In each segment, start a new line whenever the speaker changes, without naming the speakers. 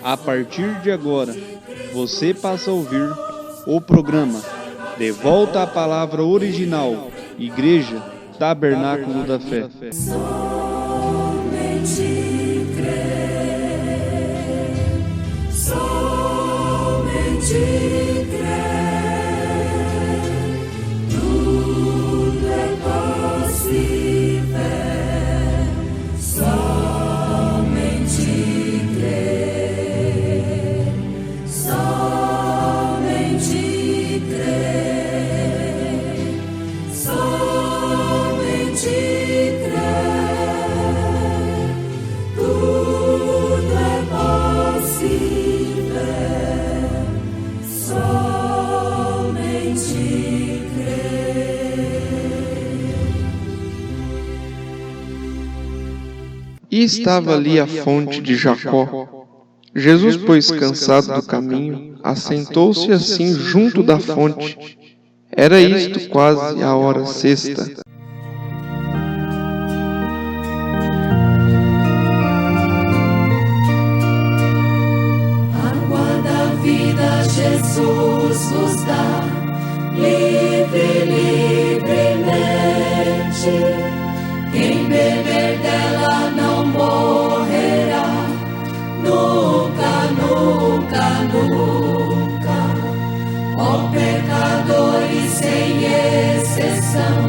A partir de agora, você passa a ouvir o programa De Volta à Palavra Original, Igreja Tabernáculo da Fé.
Somente crer, tudo é possível, somente crer, somente crer, somente crer, tudo é possível, somente crer.
E estava ali a fonte de Jacó. Jesus, pois, cansado do caminho, assentou-se assim junto da fonte. Era isto quase a hora sexta.
Água da vida Jesus vos dá, livremente. Quem beber dela não morrerá, nunca, nunca, nunca. Ó pecadores sem exceção,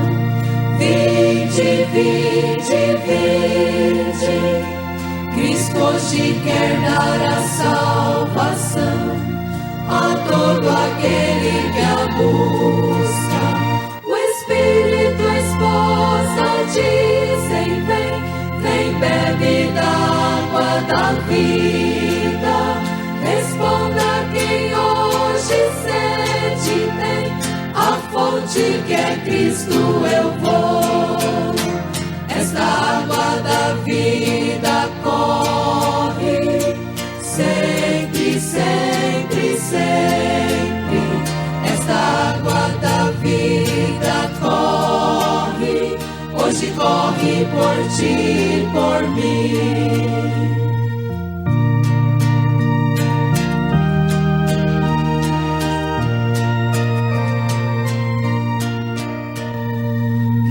vinde, vinde, vinde. Cristo hoje quer dar a salvação a todo aquele que a busca. O Espírito e a esposa dizem: vem, vem, bebe da água da vida. Responda quem hoje sede tem, a fonte que é Cristo eu vou. Esta água da vida corre sempre, sempre, sempre. Esta água da vida corre, hoje corre por ti e por mim.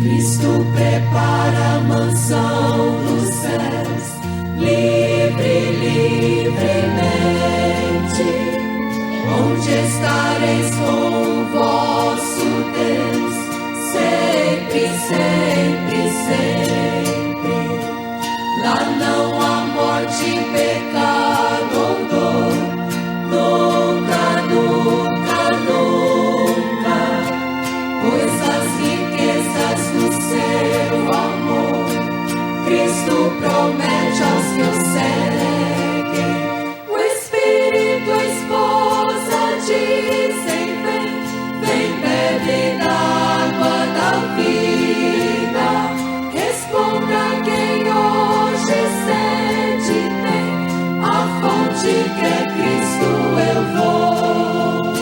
Cristo prepara a mansão dos céus, livre, livremente, onde estareis com o vosso Deus, sempre, sempre, sempre. Lá não há morte, pecado ou dor, nunca, nunca, nunca, pois as riquezas do seu amor Cristo promete aos que o seguem. O Espírito e a esposa dizem: vem, vem, bebe da água da vida. Responda quem hoje sede tem, a fonte que é Cristo eu vou.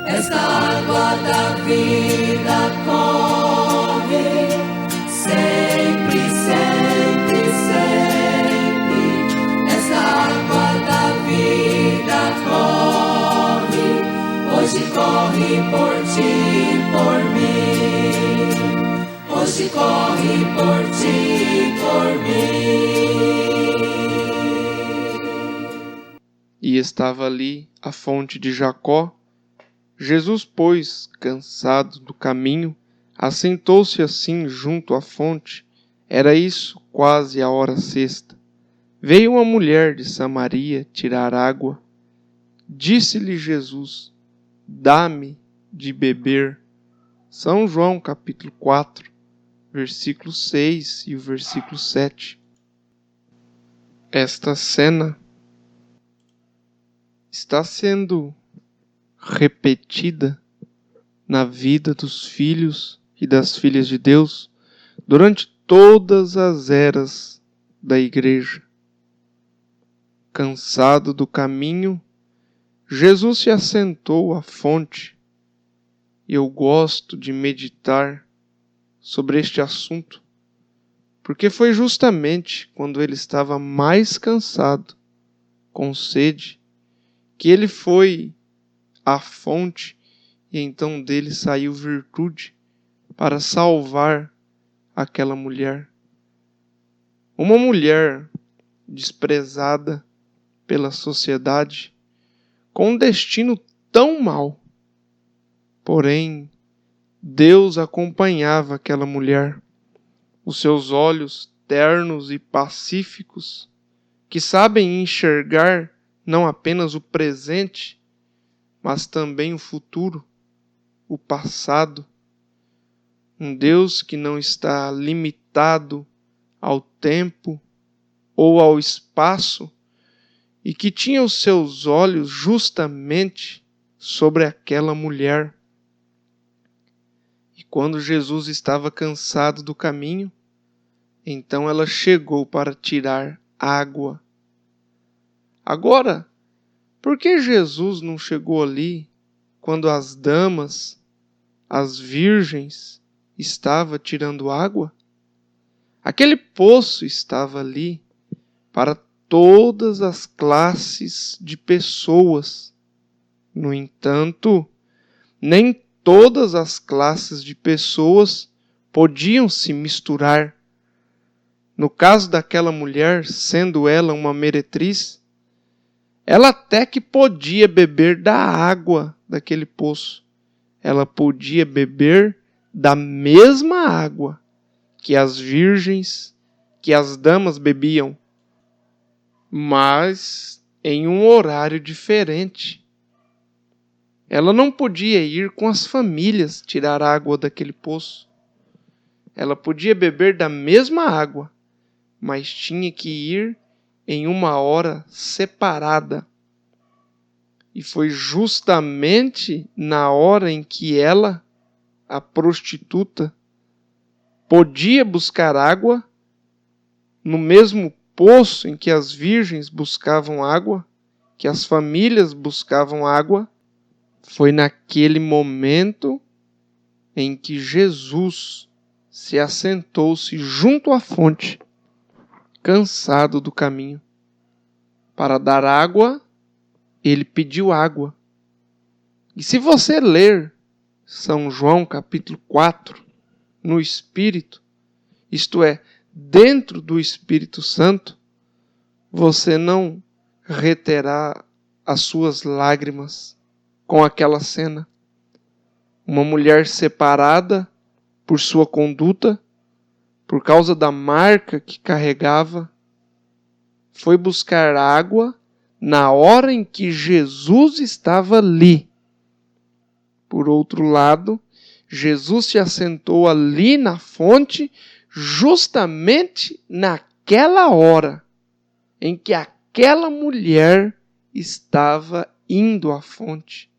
Esta água da vida corre sempre, sempre, sempre. Esta água da vida corre, hoje corre por ti e por mim. Hoje corre por ti e por mim.
E estava ali a fonte de Jacó. Jesus, pois, cansado do caminho, assentou-se assim junto à fonte. Era isso quase a hora sexta. Veio uma mulher de Samaria tirar água. Disse-lhe Jesus: dá-me de beber. São João capítulo 4, versículo 6 e o versículo 7. Esta cena está sendo repetida na vida dos filhos e das filhas de Deus durante todas as eras da igreja. Cansado do caminho, Jesus se assentou à fonte. E eu gosto de meditar sobre este assunto, porque foi justamente quando ele estava mais cansado com sede, que ele foi à fonte e então dele saiu virtude para salvar aquela mulher. Uma mulher desprezada pela sociedade, com um destino tão mau. Porém, Deus acompanhava aquela mulher. Os seus olhos ternos e pacíficos, que sabem enxergar não apenas o presente, mas também o futuro, o passado. Um Deus que não está limitado ao tempo ou ao espaço e que tinha os seus olhos justamente sobre aquela mulher. E quando Jesus estava cansado do caminho, então ela chegou para tirar água. Agora, por que Jesus não chegou ali quando as damas, as virgens, estavam tirando água? Aquele poço estava ali para todas as classes de pessoas. No entanto, nem todas as classes de pessoas podiam se misturar. No caso daquela mulher, sendo ela uma meretriz, ela até que podia beber da água daquele poço. Ela podia beber da mesma água que as virgens, que as damas bebiam, mas em um horário diferente. Ela não podia ir com as famílias tirar água daquele poço. Ela podia beber da mesma água, mas tinha que ir em uma hora separada. E foi justamente na hora em que ela, a prostituta, podia buscar água, no mesmo poço em que as virgens buscavam água, que as famílias buscavam água, foi naquele momento em que Jesus se assentou-se junto à fonte, cansado do caminho. Para dar água, ele pediu água. E se você ler São João capítulo 4, no Espírito, isto é, dentro do Espírito Santo, você não reterá as suas lágrimas com aquela cena. Uma mulher separada por sua conduta, por causa da marca que carregava, foi buscar água na hora em que Jesus estava ali. Por outro lado, Jesus se assentou ali na fonte, justamente naquela hora em que aquela mulher estava indo à fonte.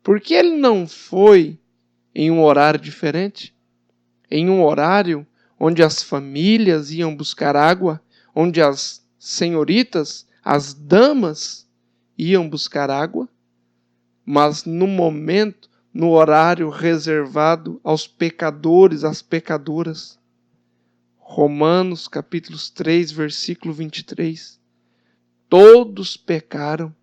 Porque ele não foi em um horário diferente? Em um horário onde as famílias iam buscar água, onde as senhoritas, as damas, iam buscar água, mas no momento, no horário reservado aos pecadores, às pecadoras. Romanos capítulo 3, versículo 23. Todos pecaram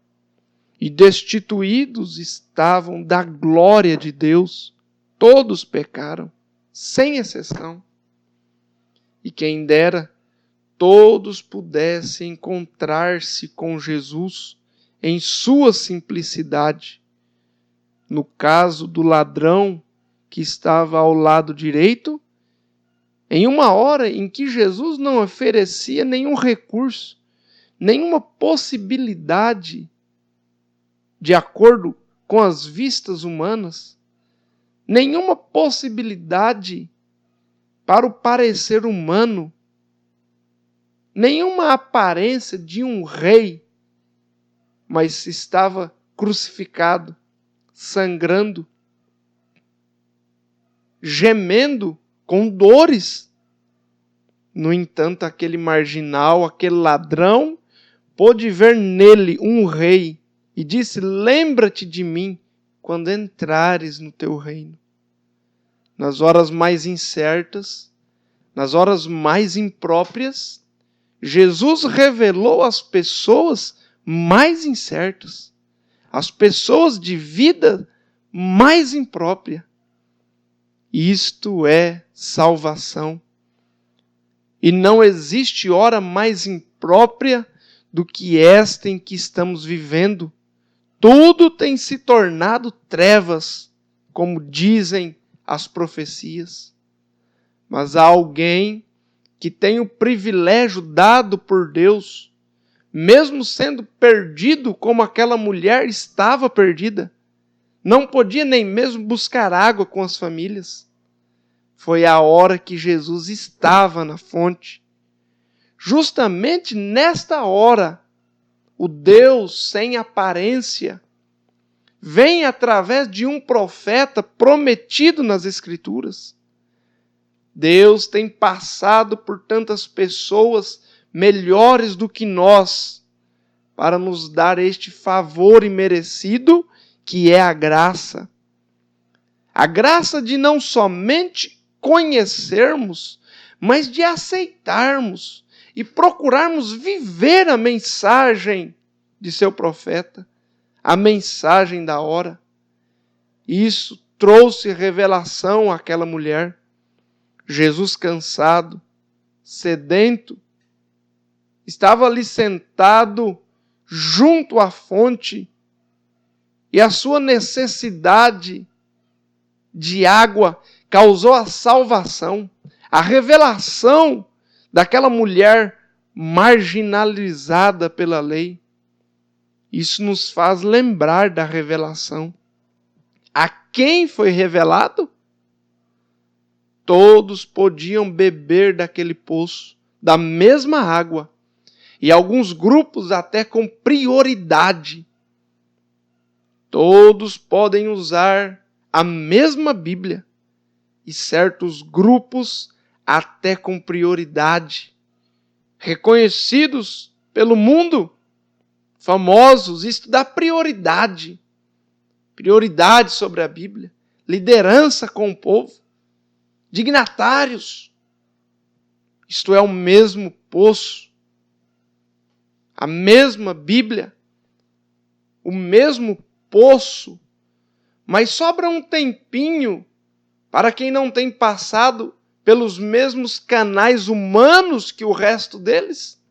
e destituídos estavam da glória de Deus. Todos pecaram, sem exceção. E quem dera todos pudessem encontrar-se com Jesus em sua simplicidade. No caso do ladrão que estava ao lado direito, em uma hora em que Jesus não oferecia nenhum recurso, nenhuma possibilidade de acordo com as vistas humanas, nenhuma possibilidade para o parecer humano, nenhuma aparência de um rei, mas estava crucificado, sangrando, gemendo com dores. No entanto, aquele marginal, aquele ladrão, pôde ver nele um rei e disse: lembra-te de mim quando entrares no teu reino. Nas horas mais incertas, nas horas mais impróprias, Jesus revelou às pessoas mais incertas, as pessoas de vida mais imprópria. Isto é salvação. E não existe hora mais imprópria do que esta em que estamos vivendo. Tudo tem se tornado trevas, como dizem as profecias. Mas há alguém que tem o privilégio dado por Deus, mesmo sendo perdido como aquela mulher estava perdida, não podia nem mesmo buscar água com as famílias. Foi a hora que Jesus estava na fonte. Justamente nesta hora, o Deus sem aparência vem através de um profeta prometido nas Escrituras. Deus tem passado por tantas pessoas melhores do que nós para nos dar este favor imerecido que é a graça. A graça de não somente conhecermos, mas de aceitarmos e procurarmos viver a mensagem de seu profeta, a mensagem da hora. Isso trouxe revelação àquela mulher. Jesus, cansado, sedento, estava ali sentado junto à fonte e a sua necessidade de água causou a salvação, a revelação daquela mulher marginalizada pela lei. Isso nos faz lembrar da revelação. A quem foi revelado? Todos podiam beber daquele poço, da mesma água, e alguns grupos até com prioridade. Todos podem usar a mesma Bíblia, e certos grupos até com prioridade, reconhecidos pelo mundo, famosos. Isto dá prioridade sobre a Bíblia, liderança com o povo, dignatários. Isto é o mesmo poço, a mesma Bíblia, o mesmo poço, mas sobra um tempinho para quem não tem passado pelos mesmos canais humanos que o resto deles.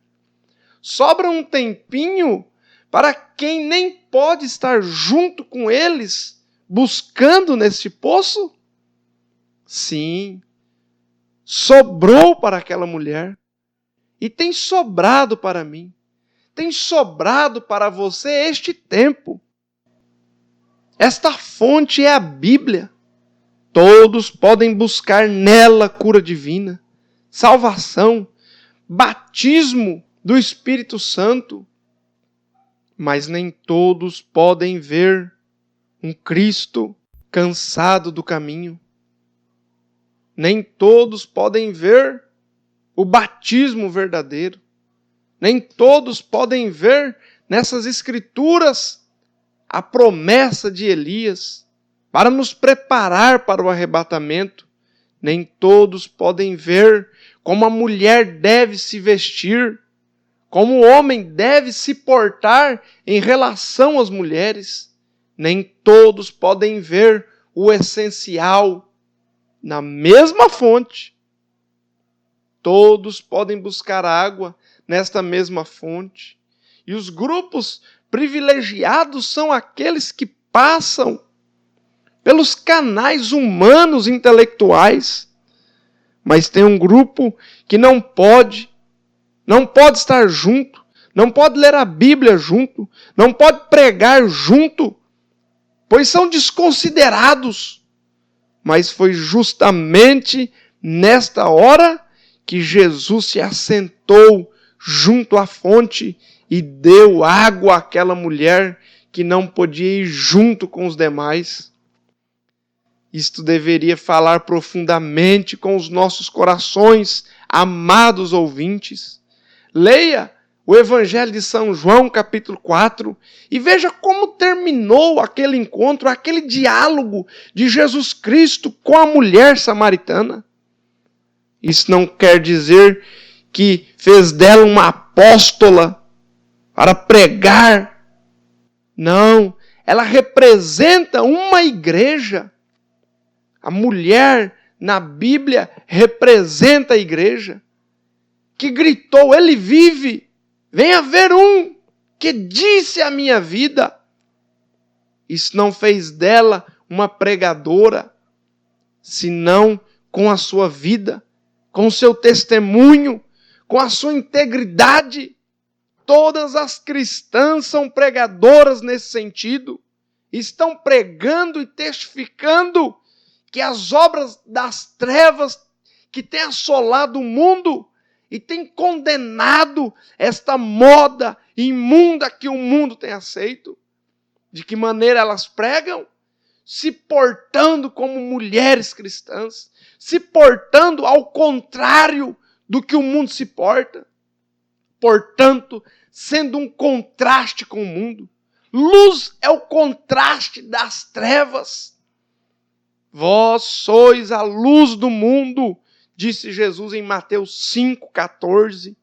Sobra um tempinho para quem nem pode estar junto com eles, buscando neste poço. Sim, sobrou para aquela mulher, e tem sobrado para mim, tem sobrado para você este tempo. Esta fonte é a Bíblia. Todos podem buscar nela cura divina, salvação, batismo do Espírito Santo. Mas nem todos podem ver um Cristo cansado do caminho. Nem todos podem ver o batismo verdadeiro. Nem todos podem ver nessas Escrituras a promessa de Elias para nos preparar para o arrebatamento. Nem todos podem ver como a mulher deve se vestir, como o homem deve se portar em relação às mulheres. Nem todos podem ver o essencial na mesma fonte. Todos podem buscar água nesta mesma fonte. E os grupos privilegiados são aqueles que passam pelos canais humanos intelectuais. Mas tem um grupo que não pode estar junto, não pode ler a Bíblia junto, não pode pregar junto, pois são desconsiderados. Mas foi justamente nesta hora que Jesus se assentou junto à fonte e deu água àquela mulher que não podia ir junto com os demais. Isto deveria falar profundamente com os nossos corações, amados ouvintes. Leia o Evangelho de São João, capítulo 4, e veja como terminou aquele encontro, aquele diálogo de Jesus Cristo com a mulher samaritana. Isso não quer dizer que fez dela uma apóstola, para pregar. Não, ela representa uma igreja. A mulher na Bíblia representa a igreja, que gritou: ele vive, venha ver um que disse a minha vida. Isso não fez dela uma pregadora, senão com a sua vida, com o seu testemunho, com a sua integridade. Todas as cristãs são pregadoras nesse sentido. Estão pregando e testificando que as obras das trevas que têm assolado o mundo e têm condenado esta moda imunda que o mundo tem aceito. De que maneira elas pregam? Se portando como mulheres cristãs, se portando ao contrário do que o mundo se porta. Portanto, sendo um contraste com o mundo. Luz é o contraste das trevas. Vós sois a luz do mundo, disse Jesus em Mateus 5,14.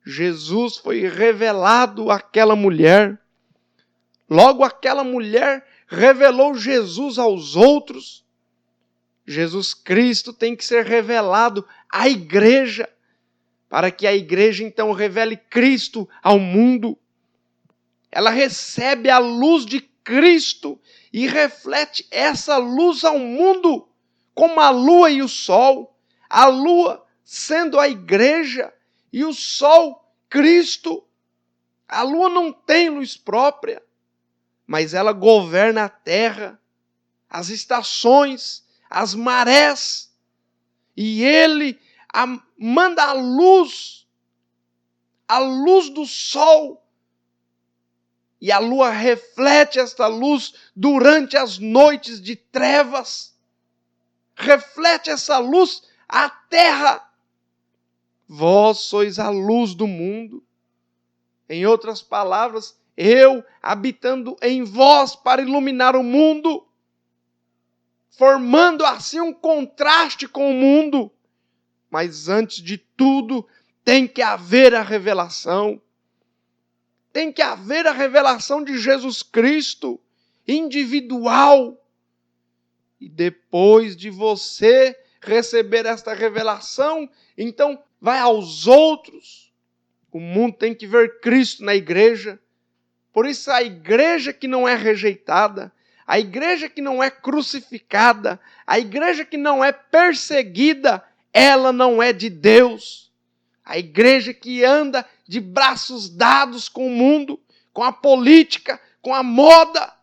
Jesus foi revelado àquela mulher. Logo, aquela mulher revelou Jesus aos outros. Jesus Cristo tem que ser revelado à igreja, para que a igreja então revele Cristo ao mundo. Ela recebe a luz de Cristo e reflete essa luz ao mundo, como a lua e o sol. A lua sendo a igreja e o sol Cristo. A lua não tem luz própria, mas ela governa a terra, as estações, as marés. E ele manda a luz do sol. E a lua reflete esta luz durante as noites de trevas. Reflete essa luz à terra. Vós sois a luz do mundo. Em outras palavras, eu habitando em vós para iluminar o mundo, formando assim um contraste com o mundo. Mas antes de tudo, tem que haver a revelação. Tem que haver a revelação de Jesus Cristo, individual. E depois de você receber esta revelação, então vai aos outros. O mundo tem que ver Cristo na igreja. Por isso a igreja que não é rejeitada, a igreja que não é crucificada, a igreja que não é perseguida, ela não é de Deus. A igreja que anda de braços dados com o mundo, com a política, com a moda,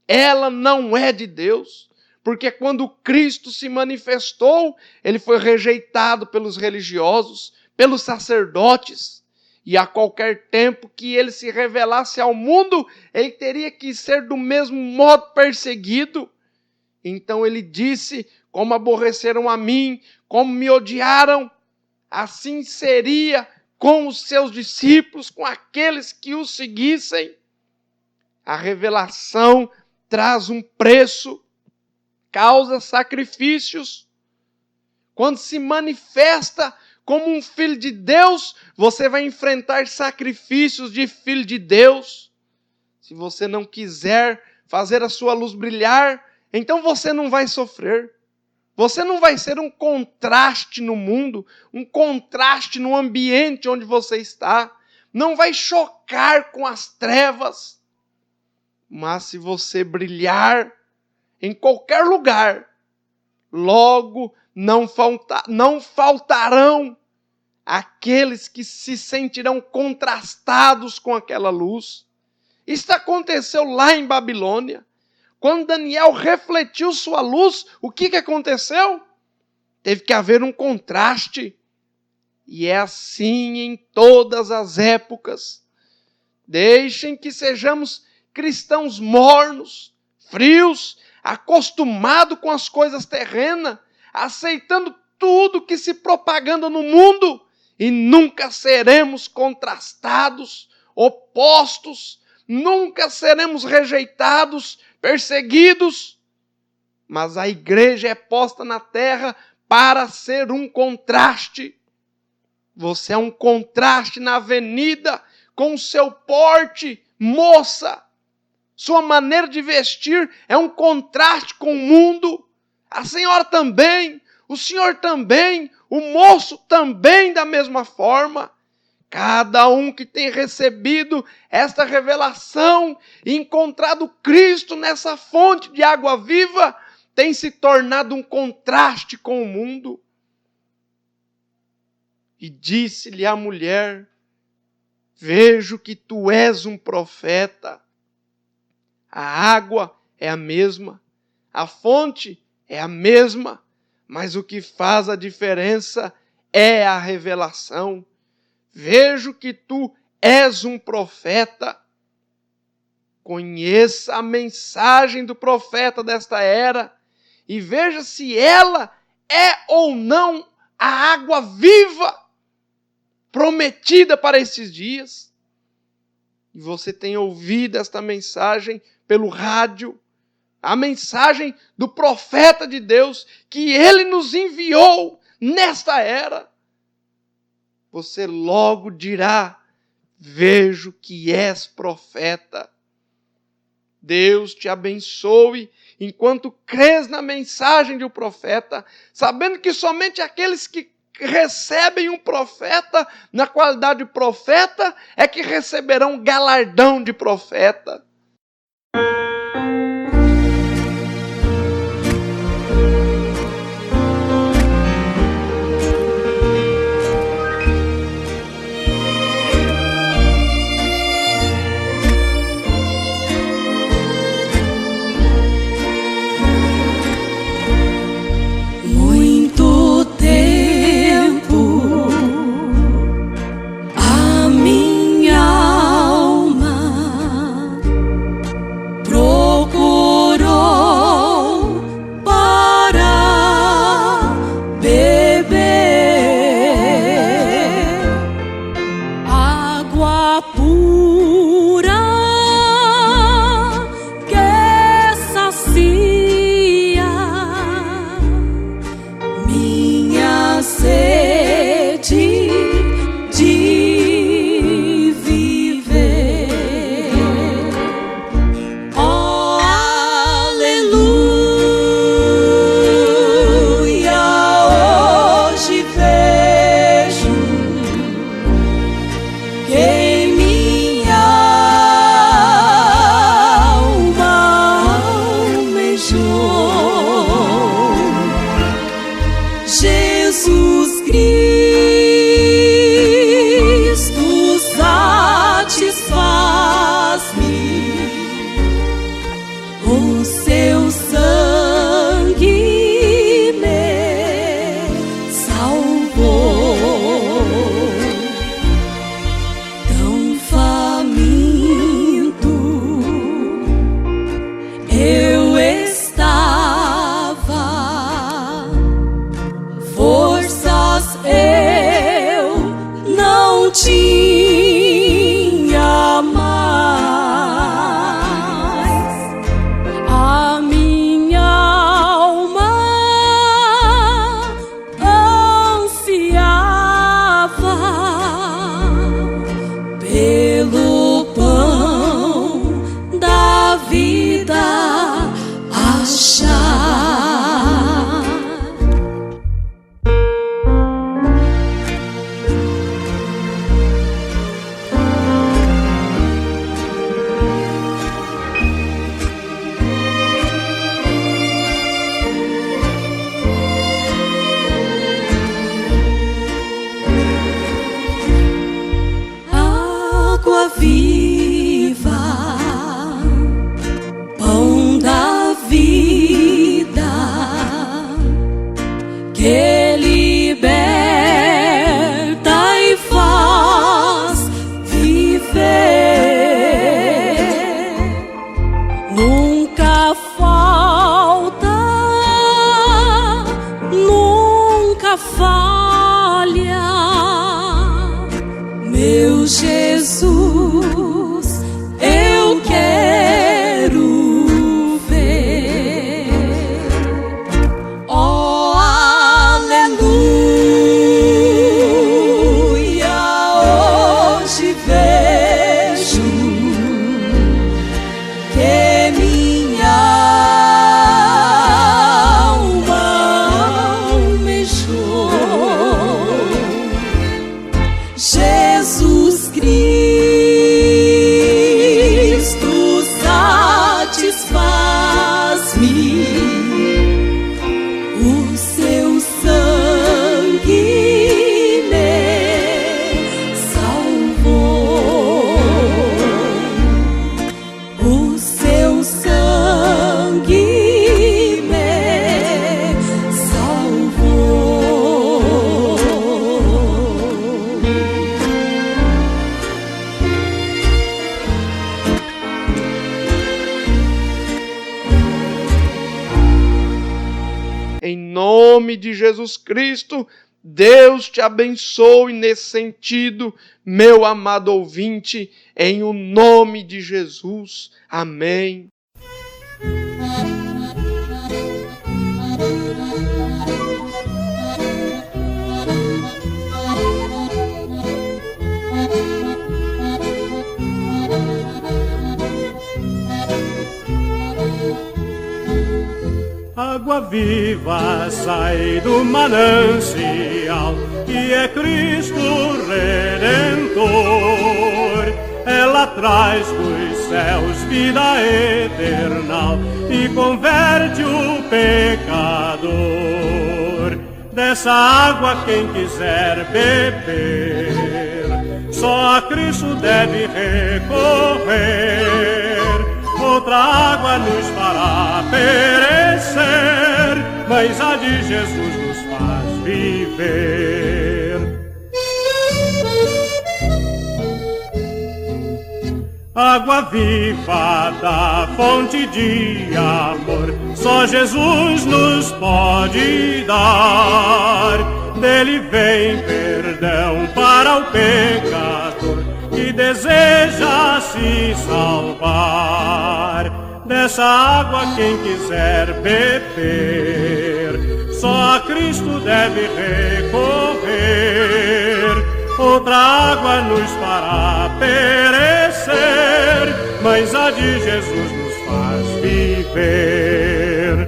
ela não é de Deus. Porque quando Cristo se manifestou, ele foi rejeitado pelos religiosos, pelos sacerdotes. E a qualquer tempo que ele se revelasse ao mundo, ele teria que ser do mesmo modo perseguido. Então ele disse: como aborreceram a mim, como me odiaram, assim seria com os seus discípulos, com aqueles que o seguissem. A revelação traz um preço, causa sacrifícios. Quando se manifesta como um filho de Deus, você vai enfrentar sacrifícios de filho de Deus. Se você não quiser fazer a sua luz brilhar, então você não vai sofrer. Você não vai ser um contraste no mundo, um contraste no ambiente onde você está. Não vai chocar com as trevas. Mas se você brilhar em qualquer lugar, logo não faltarão aqueles que se sentirão contrastados com aquela luz. Isso aconteceu lá em Babilônia. Quando Daniel refletiu sua luz, o que aconteceu? Teve que haver um contraste. E é assim em todas as épocas. Deixem que sejamos cristãos mornos, frios, acostumados com as coisas terrenas, aceitando tudo que se propaganda no mundo, e nunca seremos contrastados, opostos, nunca seremos rejeitados, perseguidos. Mas a igreja é posta na terra para ser um contraste. Você é um contraste na avenida com o seu porte, moça. Sua maneira de vestir é um contraste com o mundo. A senhora também, o senhor também, o moço também da mesma forma. Cada um que tem recebido esta revelação e encontrado Cristo nessa fonte de água viva, tem se tornado um contraste com o mundo. E disse-lhe a mulher: vejo que tu és um profeta. A água é a mesma, a fonte é a mesma, mas o que faz a diferença é a revelação. Vejo que tu és um profeta. Conheça a mensagem do profeta desta era e veja se ela é ou não a água viva prometida para esses dias. E você tem ouvido esta mensagem pelo rádio, a mensagem do profeta de Deus que ele nos enviou nesta era. Você logo dirá: vejo que és profeta. Deus te abençoe enquanto crês na mensagem do profeta, sabendo que somente aqueles que recebem um profeta na qualidade de profeta é que receberão galardão de profeta.
Jesus Cristo satisfaz-me, o seu sangue me salvou. Tão faminto eu estava, forças eu não tinha mais. A minha alma ansiava pelo pão da vida achar. Água viva, pão da vida,
nome de Jesus Cristo. Deus te abençoe nesse sentido, meu amado ouvinte, em o nome de Jesus. Amém.
Água viva sai do manancial e é Cristo Redentor. Ela traz dos céus vida eternal e converte o pecador. Dessa água quem quiser beber, só a Cristo deve recorrer. Outra água nos fará perecer, mas a de Jesus nos faz viver. Água viva da fonte de amor, só Jesus nos pode dar. Dele vem perdão para o pecador que deseja se salvar. Dessa água quem quiser beber, só a Cristo deve recorrer. Outra água nos fará perecer, mas a de Jesus nos faz viver.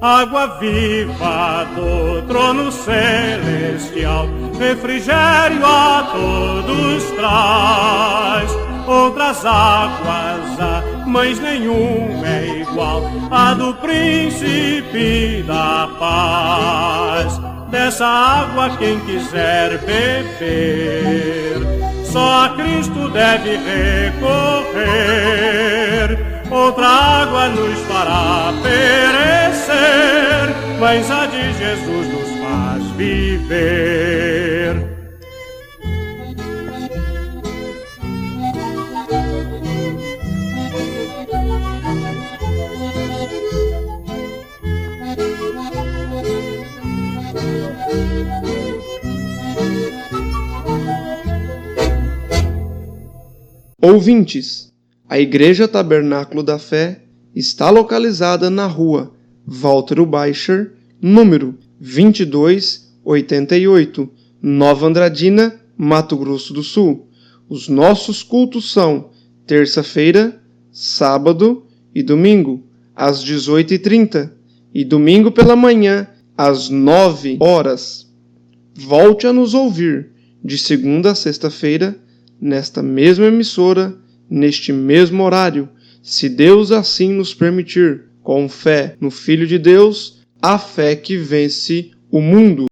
Água viva do trono celestial, refrigério a todos traz. Outras águas há, mas nenhuma é igual à do príncipe da paz. Dessa água quem quiser beber, só a Cristo deve recorrer. Outra água nos fará perecer, mas a de Jesus nos faz viver.
Ouvintes, a Igreja Tabernáculo da Fé está localizada na rua Walter Baixer, número 2288, Nova Andradina, Mato Grosso do Sul. Os nossos cultos são terça-feira, sábado e domingo, às 18h30, e domingo pela manhã, às 9 horas. Volte a nos ouvir de segunda a sexta-feira, nesta mesma emissora, neste mesmo horário, se Deus assim nos permitir, com fé no Filho de Deus, a fé que vence o mundo.